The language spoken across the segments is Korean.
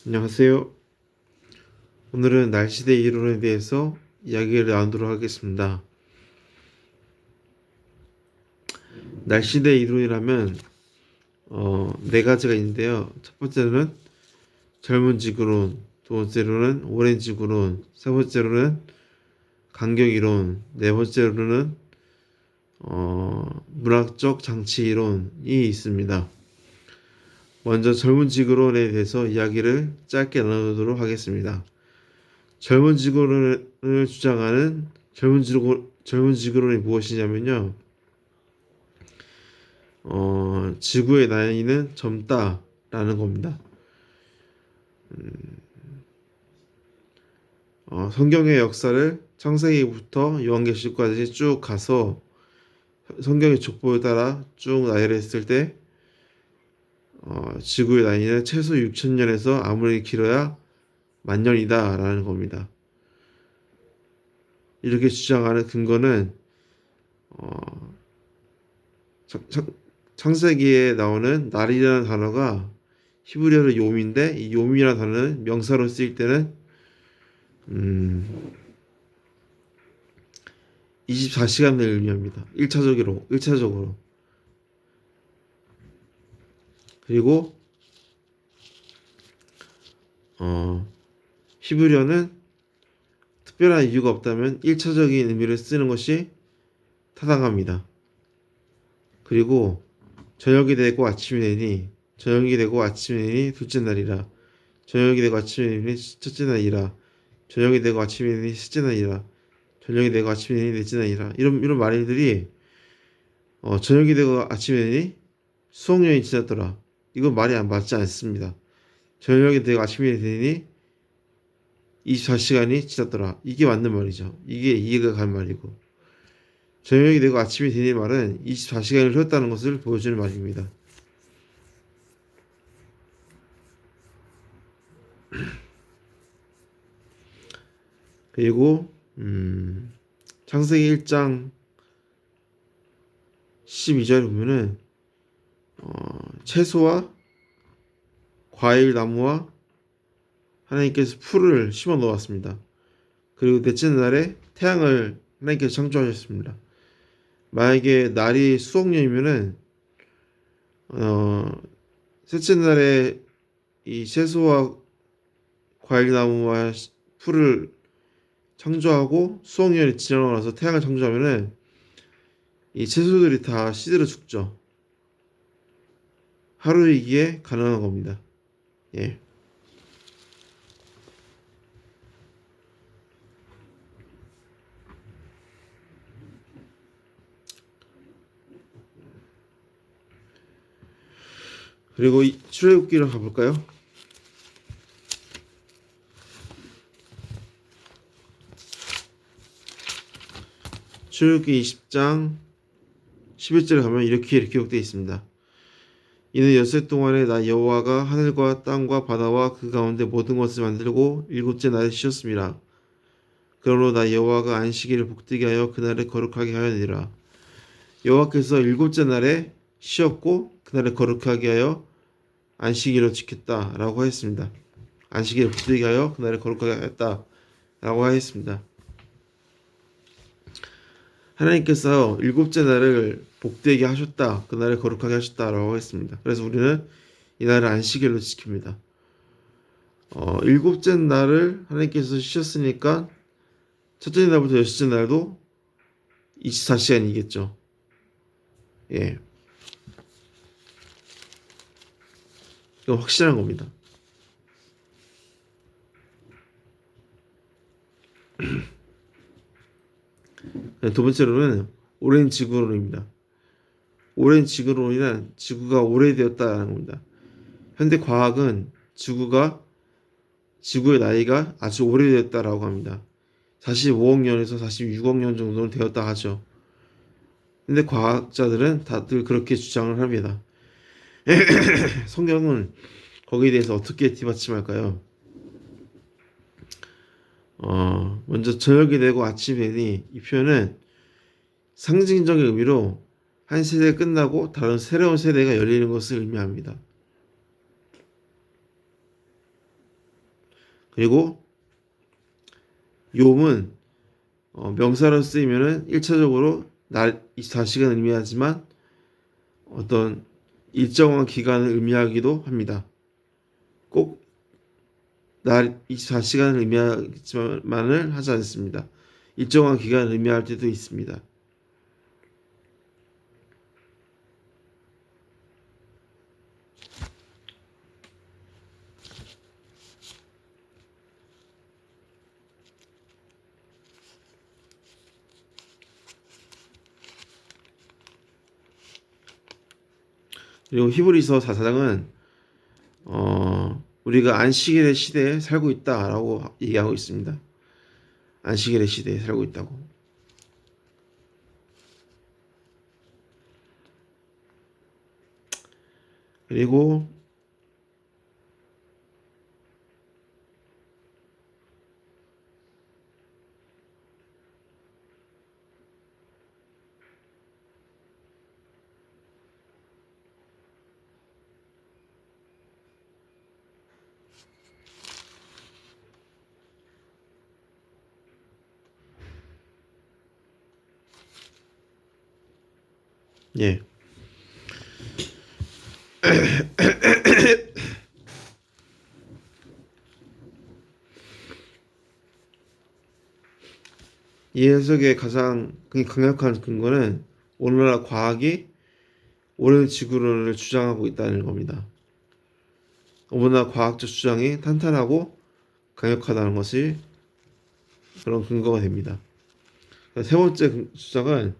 안녕하세요. 오늘은 날씨대 이론에 대해서 이야기를 나누도록 하겠습니다. 날씨대 이론이라면 네 가지가 있는데요. 첫 번째로는 젊은 지구론, 두 번째로는 오랜 지구론, 세 번째로는 간격 이론, 네 번째로는 문학적 장치 이론이 있습니다. 먼저 젊은 지구론에 대해서 이야기를 짧게 나누도록 하겠습니다. 젊은 지구론을 주장하는 젊은 지구론이 무엇이냐면요. 지구의 나이는 젊다라는 겁니다. 성경의 역사를 창세기부터 요한계시록까지 쭉 가서 성경의 족보에 따라 쭉 나열을 했을 때 지구의 나이는 최소 6,000년에서 아무리 길어야 만년이다라는 겁니다. 이렇게 주장하는 근거는 창세기에 나오는 날이라는 단어가 히브리어로 요미인데 이 요미라는 단어는 명사로 쓰일 때는 24시간을 의미합니다. 1차적으로. 그리고 히브리어는 특별한 이유가 없다면 1차적인 의미를 쓰는 것이 타당합니다. 그리고 저녁이 되고 아침이 되니 둘째 날이라 저녁이 되고 아침이 되니 첫째 날이라 저녁이 되고 아침이 되니 셋째 날이라 저녁이 되고 아침이 되니 넷째 날이라 이런 말들이 저녁이 되고 아침이 되니 수억년이 지났더라. 이건 말이 안 맞지 않습니다. 저녁이 되고 아침이 되니 24시간이 지났더라. 이게 맞는 말이죠. 이게 이해가 간 말이고 저녁이 되고 아침이 되니 말은 24시간을 흘렀다는 것을 보여주는 말입니다. 그리고 창세기 1장 12절에 보면은 채소와 과일 나무와 하나님께서 풀을 심어 놓았습니다. 그리고 넷째 날에 태양을 하나님께서 창조하셨습니다. 만약에 날이 수억 년이면은 셋째 날에 이 채소와 과일 나무와 풀을 창조하고 수억 년이 지나고 나서 태양을 창조하면은 이 채소들이 다 시들어 죽죠. 하루이기에 가능한 겁니다. 예. 그리고 이 출애굽기로 가볼까요? 출애굽기 20장 11절에 가면 이렇게 기록되어 있습니다. 이는 엿새 동안에 나 여호와가 하늘과 땅과 바다와 그 가운데 모든 것을 만들고 일곱째 날에 쉬었습니다. 그러므로 나 여호와가 안식일을 복되게 하여 그날을 거룩하게 하였느니라. 여호와께서 일곱째 날에 쉬었고 그날을 거룩하게 하여 안식일로 지켰다라고 하였습니다. 안식일을 복되게 하여 그날을 거룩하게 하였다라고 하였습니다. 하나님께서 일곱째 날을 복되게 하셨다, 그날을 거룩하게 하셨다라고 했습니다. 그래서 우리는 이 날을 안식일로 지킵니다. 일곱째 날을 하나님께서 쉬셨으니까 첫째 날부터 여섯째 날도 24시간이겠죠. 예, 이건 확실한 겁니다. 두 번째로는 오랜 지구론입니다. 오랜 지구론이란 지구가 오래되었다는 겁니다. 현대 과학은 지구의 나이가 아주 오래되었다라고 합니다. 45억 년에서 46억 년 정도는 되었다 하죠. 근데 과학자들은 다들 그렇게 주장을 합니다. 성경은 거기에 대해서 어떻게 뒷받침할까요? 먼저 저녁이 되고 아침이 되니 이 표현은 상징적인 의미로 한 세대가 끝나고 다른 새로운 세대가 열리는 것을 의미합니다. 그리고 요음은 명사로 쓰이면은 1차적으로 날 24시간을 의미하지만 어떤 일정한 기간을 의미하기도 합니다. 꼭 날 24시간을 의미하지만을 하지 않습니다. 일정한 기간을 의미할 때도 있습니다. 그리고 히브리서 4장은 우리가 안식일의 시대에 살고 있다라고 얘기하고 있습니다. 안식일의 시대에 살고 있다고. 그리고 예. 이 해석의 가장 강력한 근거는 오늘날 과학이 오랜 지구론을 주장하고 있다는 겁니다. 오늘날 과학적 주장이 탄탄하고 강력하다는 것이 그런 근거가 됩니다. 세 번째 주장은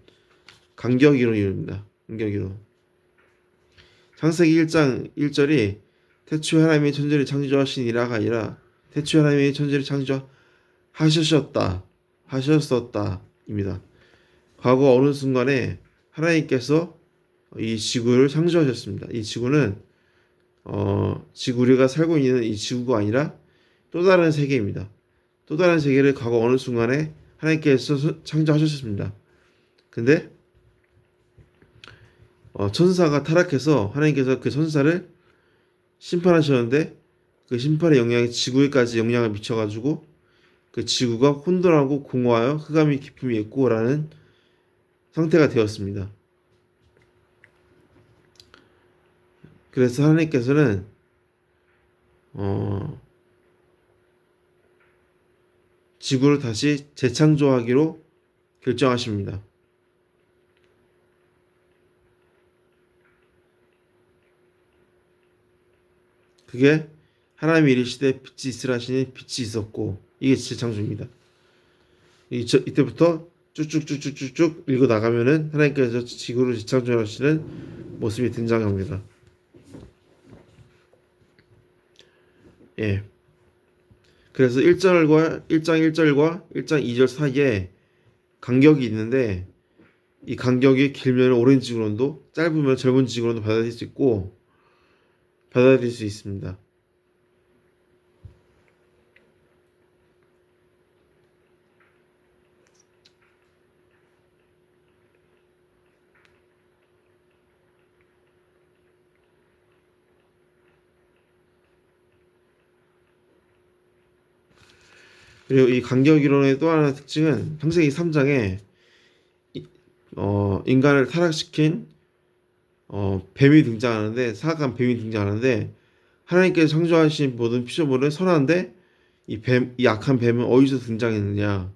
간격이론입니다. 간격이론. 창세기 1장 1절이 태초에 하나님이 천지를 창조하시니라가 아니라 태초에 하나님이 천지를 하셨었다입니다. 과거 어느 순간에 하나님께서 이 지구를 창조하셨습니다. 이 지구는 지구 우리가 살고 있는 이 지구가 아니라 또 다른 세계입니다. 또 다른 세계를 과거 어느 순간에 하나님께서 창조하셨습니다. 근데 천사가 타락해서 하나님께서 그 천사를 심판하셨는데 그 심판의 영향이 지구에까지 영향을 미쳐가지고 그 지구가 혼돈하고 공허하여 흑암이 깊음이 있고라는 상태가 되었습니다. 그래서 하나님께서는 지구를 다시 재창조하기로 결정하십니다. 그게 하나님이 이르시되 빛이 있으라 하시니 빛이 있었고 이게 재창조입니다. 이때부터 쭉쭉쭉쭉쭉 읽어 나가면은 하나님께서 지구를 재창조하시는 모습이 등장합니다. 예. 그래서 1장 1절과 1장 2절 사이에 간격이 있는데 이 간격이 길면 오랜 지구론도 짧으면 젊은 지구론도 받아들일 수 있고 받아들일 수 있습니다. 그리고 이 간격이론의 또 하나의 특징은 창세기 3장에 인간을 타락시킨 뱀이 등장하는데 사악한 뱀이 등장하는데 하나님께서 창조하신 모든 피조물은 선한데 이 악한 뱀은 어디서 등장했느냐?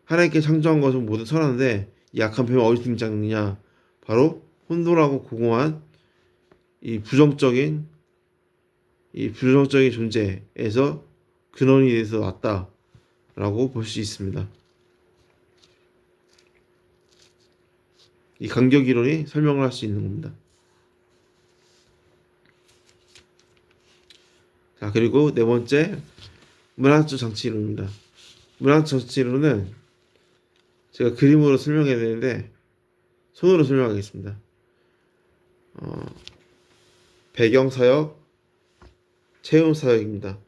하나님께 창조한 것은 모두 선한데 이 악한 뱀은 어디서 등장했느냐? 바로 혼돈하고 공허한 이 부정적인 존재에서 근원이 돼서 왔다라고 볼 수 있습니다. 이 간격 이론이 설명을 할 수 있는 겁니다. 자, 그리고 네 번째 문학적 장치 이론입니다. 문학적 장치 이론은 제가 그림으로 설명해야 되는데 손으로 설명하겠습니다. 배경사역, 체험사역입니다.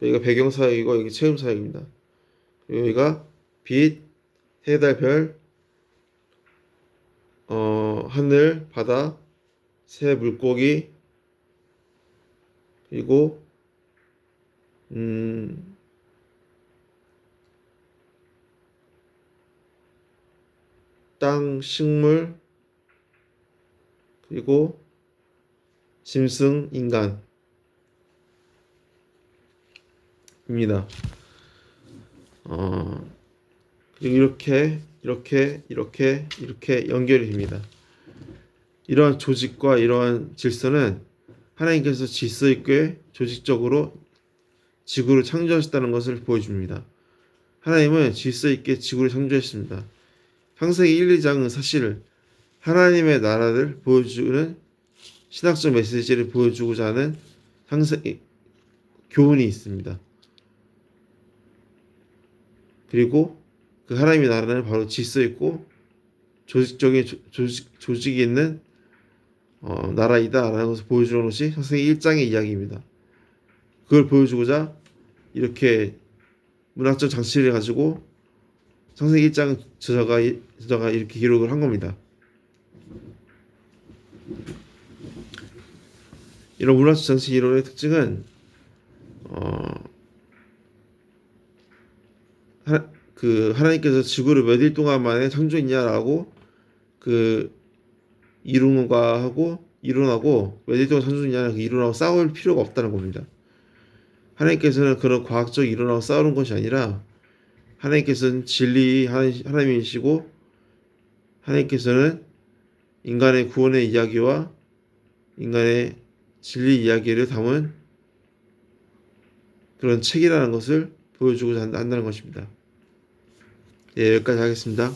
여기가 배경사역이고 여기 체험사역입니다. 그리고 여기가 빛, 해, 달, 별, 하늘, 바다, 새, 물고기, 그리고 음, 땅, 식물, 그리고 짐승, 인간입니다. 어, 그리고 이렇게 연결이 됩니다. 이러한 조직과 이러한 질서는 하나님께서 질서 있게 조직적으로 지구를 창조하셨다는 것을 보여줍니다. 하나님은 질서 있게 지구를 창조했습니다. 창세기 1, 2장은 사실 하나님의 나라를 보여주는 신학적 메시지를 보여주고자 하는 창세기 교훈이 있습니다. 그리고 그 하나님의 나라는 바로 질서 있고 조직적인 조직이 있는 나라이다라는 것을 보여주는 것이 창세기 1장의 이야기입니다. 그걸 보여주고자 이렇게 문학적 장치를 가지고 창세기 1장 저자가 이렇게 기록을 한 겁니다. 이런 문학적 장치 이론의 특징은 하나님께서 지구를 몇 일 동안 만에 창조했냐라고 그 이론하고 몇 일 동안 창조했냐는 그 이론하고 싸울 필요가 없다는 겁니다. 하나님께서는 그런 과학적 이론하고 싸우는 것이 아니라 하나님께서는 진리 하나님이시고 하나님께서는 인간의 구원의 이야기와 인간의 진리 이야기를 담은 그런 책이라는 것을 보여주고자 한다는 것입니다. 예, 여기까지 하겠습니다.